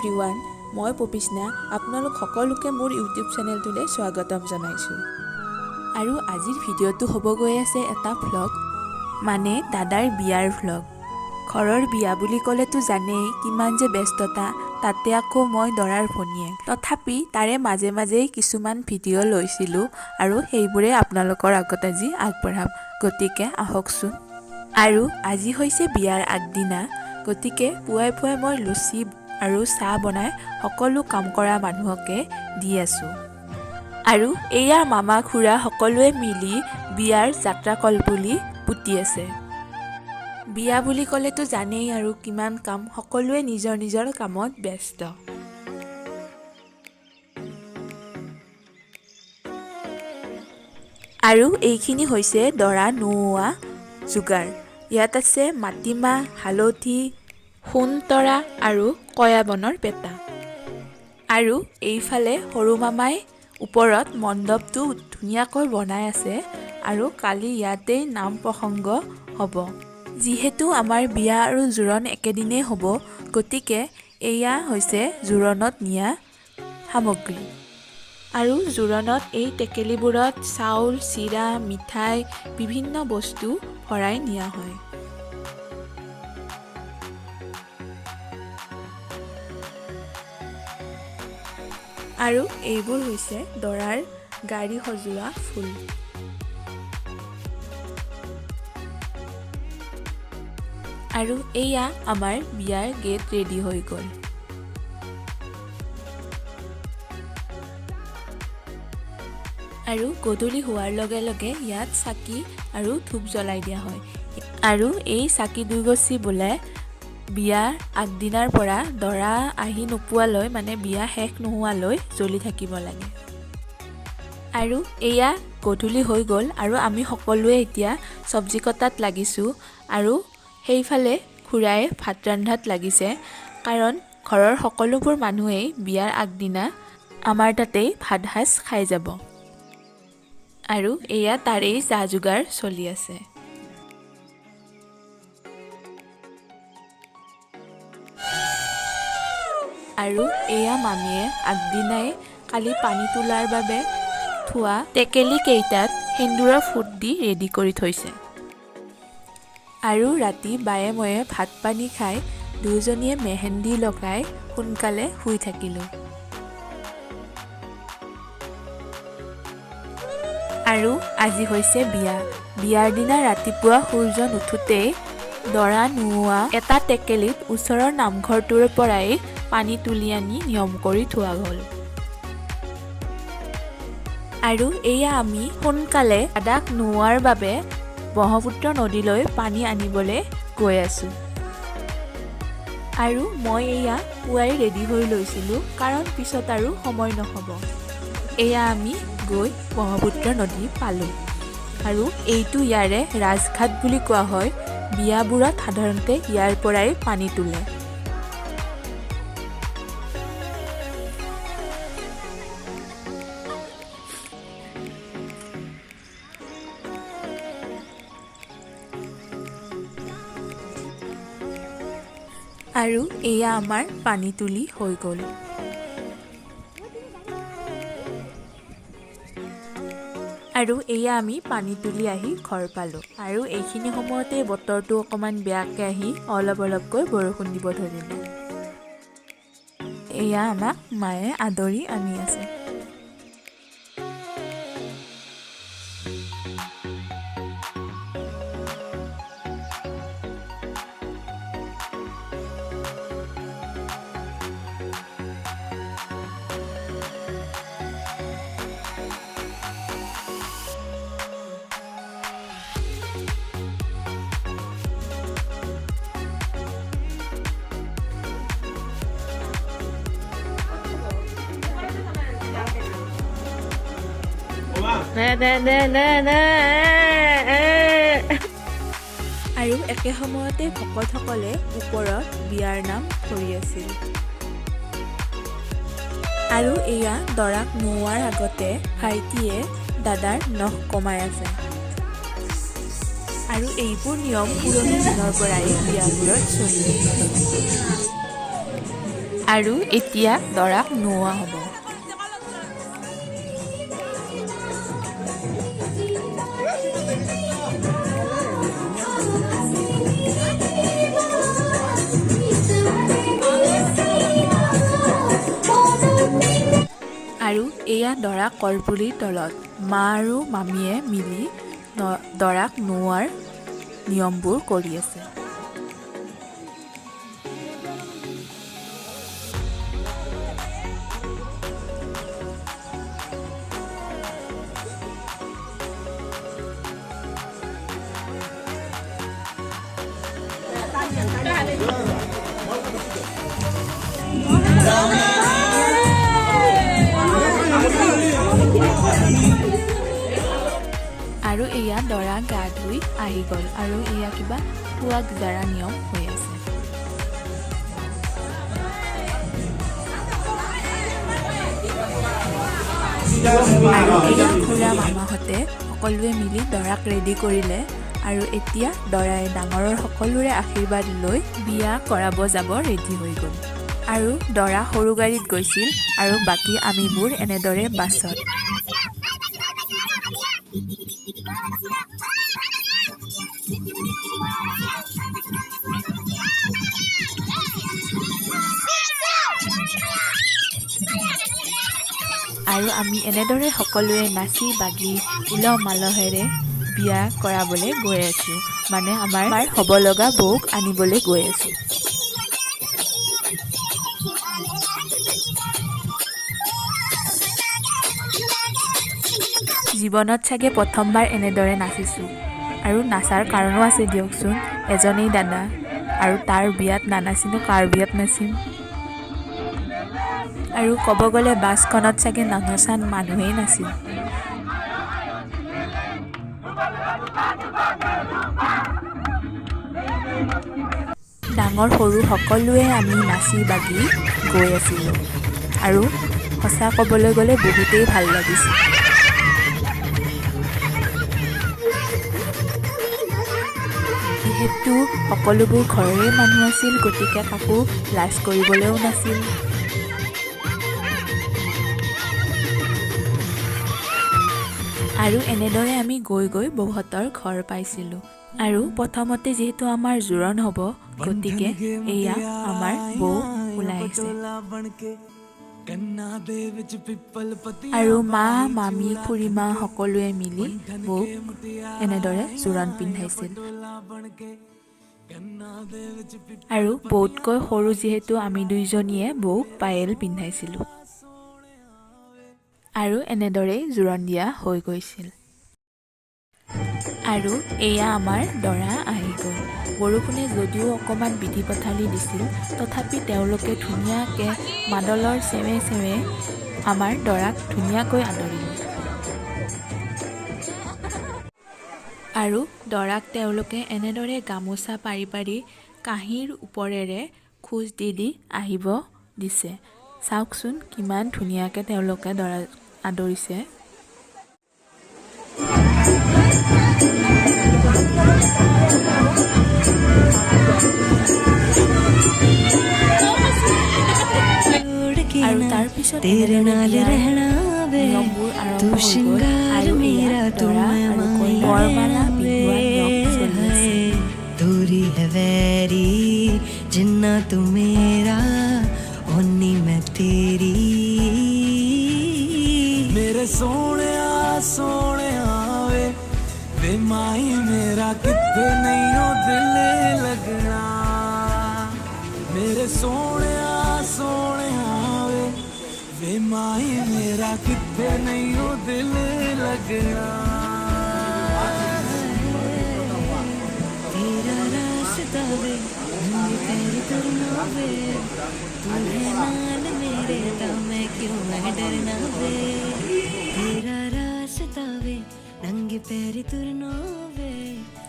Everyone, মই পপিষ্ণা আপোনালোক সকলোকে মোৰ ইউটিউব চেনেলটোলৈ স্বাগতম জনাইছোঁ। আৰু আজিৰ ভিডিঅ'টো হ'ব গৈ আছে এটা ভ্লগ, মানে দাদাৰ বিয়াৰ ভ্লগ। ঘৰৰ বিয়া বুলি ক'লেতো জানেই কিমান যে ব্যস্ততা, তাতে আকৌ মই দৰাৰ ভনীয়েক। তথাপি তাৰে মাজে মাজেই কিছুমান ভিডিঅ' লৈছিলোঁ আৰু সেইবোৰে আপোনালোকৰ আগত আজি আগবঢ়াম, গতিকে আহকচোন। আৰু আজি হৈছে বিয়াৰ আগদিনা, গতিকে পুৱাই পুৱাই মই লুচি আৰু চাহ বনাই সকলো কাম কৰা মানুহকে দি আছোঁ। আৰু এয়া মামা খুৰা সকলোৱে মিলি বিয়াৰ যাত্ৰা কলপুলি পুতি আছে। বিয়া বুলি ক'লেতো জানেই আৰু কিমান কাম, সকলোৱে নিজৰ নিজৰ কামত ব্যস্ত। আৰু এইখিনি হৈছে দৰা নোওৱা যোগাৰ। ইয়াত আছে মাটিমাহ, হালধি, সোণতৰা আৰু কয়াবনৰ পেটা। আৰু এইফালে সৰু মামাই ওপৰত মণ্ডপটো ধুনীয়াকৈ বনাই আছে আৰু কালি ইয়াতেই নাম প্ৰসংগ হ'ব। যিহেতু আমাৰ বিয়া আৰু জোৰোণ একেদিনেই হ'ব, গতিকে এয়া হৈছে জোৰোণত নিয়া সামগ্ৰী। আৰু জোৰোণত এই টেকেলিবোৰত চাউল, চিৰা, মিঠাই বিভিন্ন বস্তু ভৰাই নিয়া হয়। আৰু এইবোৰ হৈছে দৰাৰ গাড়ী সজোৱা ফুল। আৰু এয়া আমাৰ বিয়াৰ গেট ৰেডি হৈ গ'ল। আৰু গধূলি হোৱাৰ লগে লগে ইয়াত চাকি আৰু ধূপ জ্বলাই দিয়া হয়। আৰু এই চাকি দুগছি বোলে বিয়াৰ আগদিনাৰ পৰা দৰা আহি নোপোৱালৈ, মানে বিয়া শেষ নোহোৱালৈ জ্বলি থাকিব লাগে। আৰু এয়া গধূলি হৈ গ'ল আৰু আমি সকলোৱে এতিয়া চব্জি কটাত লাগিছোঁ। আৰু সেইফালে খুৰাই ভাত ৰন্ধাত লাগিছে, কাৰণ ঘৰৰ সকলোবোৰ মানুহেই বিয়াৰ আগদিনা আমাৰ তাতেই ভাত সাজ খাই যাব। আৰু এয়া তাৰেই যা যোগাৰ চলি আছে। আৰু এয়া মামীয়ে আগদিনাই কালি পানী তোলাৰ বাবে থোৱা টেকেলি কেইটাত সেন্দুৰৰ ফুট দি ৰেডি কৰি থৈছে। আৰু ৰাতি বায়ে ময়ে ভাত পানী খাই দুয়োজনীয়ে মেহেন্দি লগাই সোনকালে শুই থাকিলোঁ। আৰু আজি হৈছে বিয়া। বিয়াৰ দিনা ৰাতিপুৱা সূৰ্য নুঠোতেই দৰা নোওৱা এটা টেকেলিত ওচৰৰ নামঘৰটোৰ পৰাই পানী তুলি আনি নিয়ম কৰি থোৱা হ'ল। আৰু এয়া আমি সোনকালে দাদাক নোওৱাৰ বাবে ব্ৰহ্মপুত্ৰ নদীলৈ পানী আনিবলৈ গৈ আছোঁ। আৰু মই এয়া পুৱাই ৰেডি হৈ লৈছিলোঁ, কাৰণ পিছত আৰু সময় নহ'ব। এয়া আমি গৈ ব্ৰহ্মপুত্ৰ নদী পালোঁ। আৰু এইটো ইয়াৰে ৰাজঘাট বুলি কোৱা হয়। বিয়াবোৰত সাধাৰণতে ইয়াৰ পৰাই পানী তোলে। আৰু এয়া আমাৰ পানী তুলি হৈ গ'ল। আৰু এয়া আমি পানী তুলি আহি ঘৰ পালোঁ। আৰু এইখিনি সময়তে বতৰটো অকণমান বেয়াকৈ আহি অলপ অলপকৈ বৰষুণ দিব ধৰিলে। এয়া আমাক মায়ে আদৰি আনি আছে। আৰু একে সময়তে ভকতসকলে ওপৰত বিয়াৰ নাম ধৰি আছিল। আৰু এয়া দৰাক নোওৱাৰ আগতে ভাইটিয়ে দাদাৰ নখ কমাই আছে। আৰু এইবোৰ নিয়ম পুৰণি দিনৰ পৰাই বিয়াবোৰত চলি। আৰু এতিয়া দৰাক নোওৱা হ'ব। আৰু এয়া দৰা কলপুলিৰ তলত মা আৰু মামীয়ে মিলি দৰাক নোওৱাৰ নিয়মবোৰ কৰি আছে। আৰু এয়া দৰা গা ধুই আহি গ'ল আৰু এয়া কিবা সুৱাগ জাৰা নিয়ম হৈ আছে। আৰু এয়া খুৰা মামাহঁতে সকলোৱে মিলি দৰাক ৰেডি কৰিলে আৰু এতিয়া দৰাই ডাঙৰৰ সকলোৰে আশীৰ্বাদ লৈ বিয়া কৰাব যাব ৰেডি হৈ গ'ল। আৰু দৰা সৰু গাড়ীত গৈছিল আৰু বাকী আমিবোৰ এনেদৰে বাছত। আৰু আমি এনেদৰে সকলোৱে নাচি বাগি উলহ মালহেৰে বিয়া কৰাবলৈ গৈ আছোঁ, মানে আমাৰ হ'ব লগা বৌক আনিবলৈ গৈ আছোঁ। জীৱনত চাগে প্ৰথমবাৰ এনেদৰে নাচিছোঁ আৰু নাচাৰ কাৰণো আছে দিয়কচোন, এজনেই দাদা আৰু তাৰ বিয়াত নানাচিনো কাৰ বিয়াত নাচিম। আৰু ক'ব গ'লে বাছখনত চাগে ননচা মানুহেই নাছিল। ডাঙৰ সৰু সকলোৱে আমি নাচি বাগি গৈ আছিলোঁ আৰু সঁচা ক'বলৈ গ'লে বহুতেই ভাল লাগিছিল। যিহেতু সকলোবোৰ ঘৰৰে মানুহ আছিল, গতিকে কাকো লাজ কৰিবলৈও নাছিল। আৰু এনেদৰে আমি গৈ গৈ বৌহঁতৰ ঘৰ পাইছিলোঁ। আৰু প্ৰথমতে যিহেতু আমাৰ জোৰণ হ'ব, গতিকে এয়া আমাৰ বৌ ওলাইছে। আৰু মা মামী খুৰীমা সকলোৱে মিলি বৌক এনেদৰে জোৰণ পিন্ধাইছিল। আৰু বৌতকৈ সৰু যিহেতু আমি দুইজনীয়ে বৌক পায়েল পিন্ধাইছিলোঁ। আৰু এনেদৰেই জোৰণ দিয়া হৈ গৈছিল। আৰু এয়া আমাৰ দৰা আহি গ'ল। বৰষুণে যদিও অকণমান বিধি পথালি দিছিল, তথাপি তেওঁলোকে ধুনীয়াকৈ মাদলৰ চেৱে চেৱে আমাৰ দৰাক ধুনীয়াকৈ আদৰিলে। আৰু দৰাক তেওঁলোকে এনেদৰে গামোচা পাৰি পাৰি কাঁহীৰ ওপৰেৰে খোজ দি দি আহিব দিছে। চাওকচোন কিমান ধুনীয়াকৈ তেওঁলোকে দৰাক আদৰিছে। আৰু তাৰপিছত নিয়মবোৰ আৰম্ভ হৈ গ'ল আৰু এয়া দৰা আৰু কইনাৰ বৰমালা পিন্ধোৱা নিয়ম চলি আছে। दूरी है वैरी जिन्ना तू मेरा ओनी मैं तेरी मेरे सोने वे माई मेरा कितने नहीं हो दिल लगना मेरे सोने वे माई मेरा कितने नहीं हो दिल लगना तेरा रास्ता वे तेरी करना वे तू है नाल मेरे तो मैं क्यों मैं डरना वे तेरा रास्ता वे रंग पैरी तुरना वे।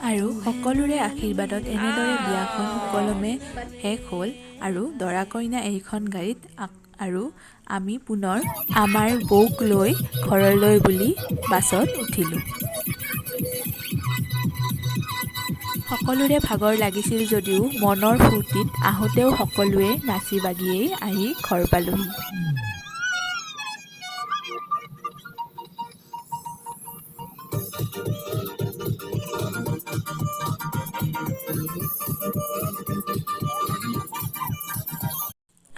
আৰু সকলোৰে আশীৰ্বাদত এনেদৰে বিয়াখন সুকলমে শেষ হ'ল আৰু দৰা কইনা এইখন গাড়ীত আৰু আমি পুনৰ আমাৰ বৌক লৈ ঘৰলৈ বুলি বাছত উঠিলোঁ। সকলোৰে ভাগৰ লাগিছিল যদিও মনৰ ফূৰ্তিত আহোঁতেও সকলোৱে নাচি বাগিয়েই আহি ঘৰ পালোহি।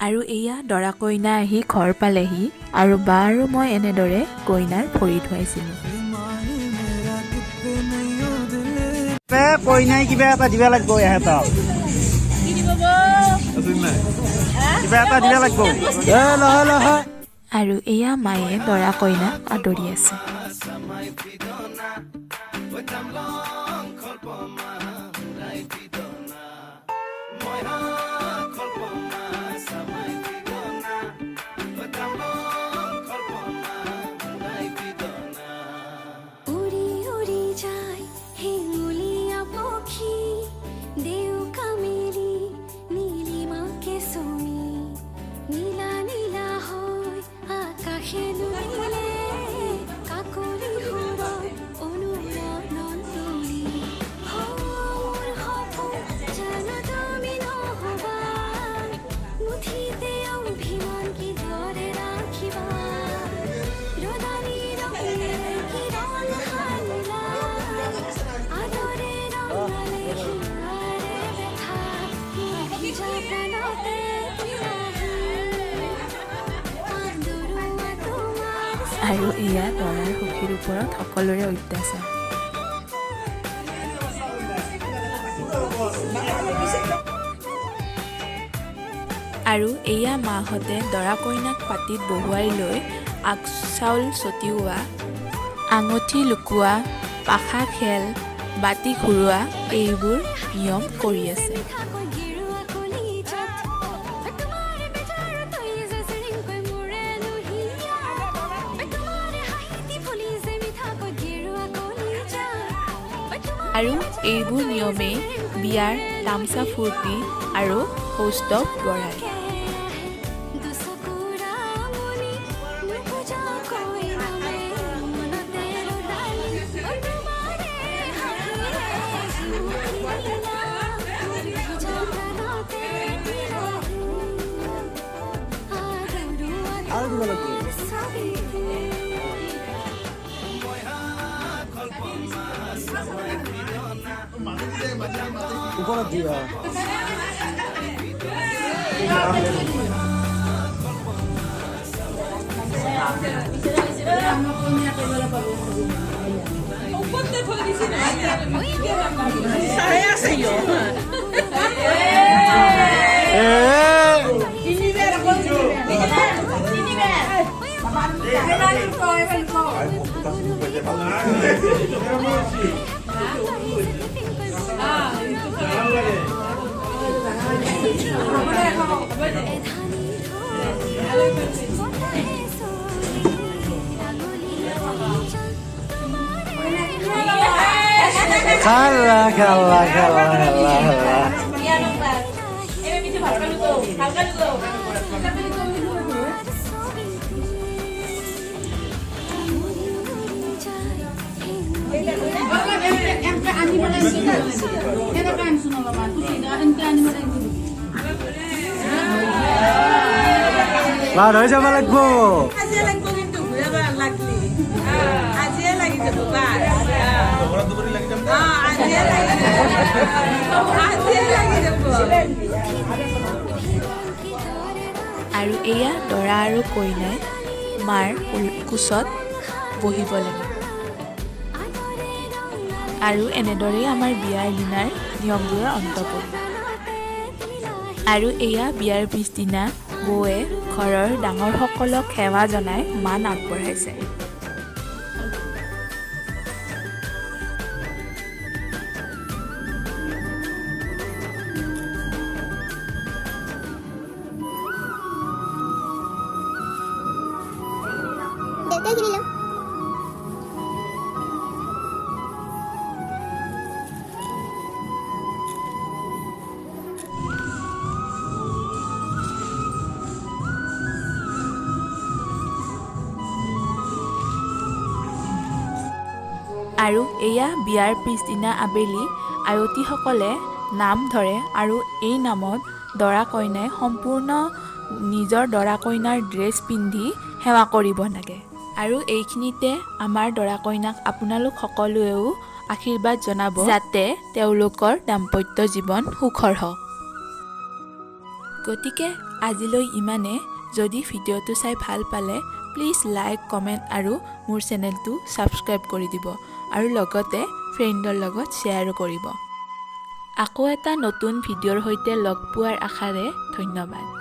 আৰু এয়া দৰা কইনা আহি ঘৰ পালেহি আৰু বা আৰু মই এনেদৰে কইনাৰ ভৰি ধুৱাইছিলোঁ। কইনাই কিবা এটা দিব লাগিব ইহঁতক। কিবা এটা দিব লাগিব। আৰু এয়া মায়ে দৰা কইনাক আদৰি আছে। আৰু এয়া দৰাৰ সখীৰ ওপৰত সকলোৰে অত্যাচাৰ। আৰু এয়া মাহঁতে দৰা কইনাক পাতিত বহুৱাই লৈ আগ চাউল ছটিওৱা, আঙুঠি লুকোৱা, পাখা খেল, বাতি ঘূৰোৱা এইবোৰ নিয়ম কৰি আছে। আৰু এইবোৰ নিয়মেই বিয়াৰ তামচা ফূৰ্তি আৰু কৌস্তৱ বঢ়ায়। ওপৰত দিয়া Kalah. Lah, যাব লাগব। আজিয়ে লাগব কিন্তু ঘুৰাবা লাগলি। আজিয়ে লাগি যাব বাস। ঘৰত দুবৰি লাগি যাব। আজিয়ে লাগি যাব। আজিয়ে লাগি যাব। আৰু এয়া দৰা আৰু কইনাই মাৰ কোচত বহিব লাগে। আৰু এনেদৰেই আমাৰ বিয়াৰ দিনাৰ নিয়মবোৰৰ অন্ত পৰিল। আৰু এয়া বিয়াৰ পিছদিনা বৌয়ে ঘৰৰ ডাঙৰসকলক সেৱা জনাই মান আগবঢ়াইছে। আৰু এয়া বিয়াৰ পিছদিনা আবেলি আয়তীসকলে নাম ধৰে আৰু এই নামত দৰা কইনাই সম্পূৰ্ণ নিজৰ দৰা কইনাৰ ড্ৰেছ পিন্ধি সেৱা কৰিব লাগে। আৰু এইখিনিতে আমাৰ দৰা কইনাক আপোনালোক সকলোৱেও আশীৰ্বাদ জনাব যাতে তেওঁলোকৰ দাম্পত্য জীৱন সুখৰ হওক। গতিকে আজিলৈ ইমানে। যদি ভিডিঅ'টো চাই ভাল পালে প্লিজ লাইক, কমেণ্ট আৰু মোৰ চেনেলটো ছাবস্ক্ৰাইব কৰি দিব আৰু লগতে ফ্ৰেণ্ডৰ লগত শ্বেয়াৰো কৰিব। আকৌ এটা নতুন ভিডিঅ'ৰ সৈতে লগ পোৱাৰ আশাৰে ধন্যবাদ।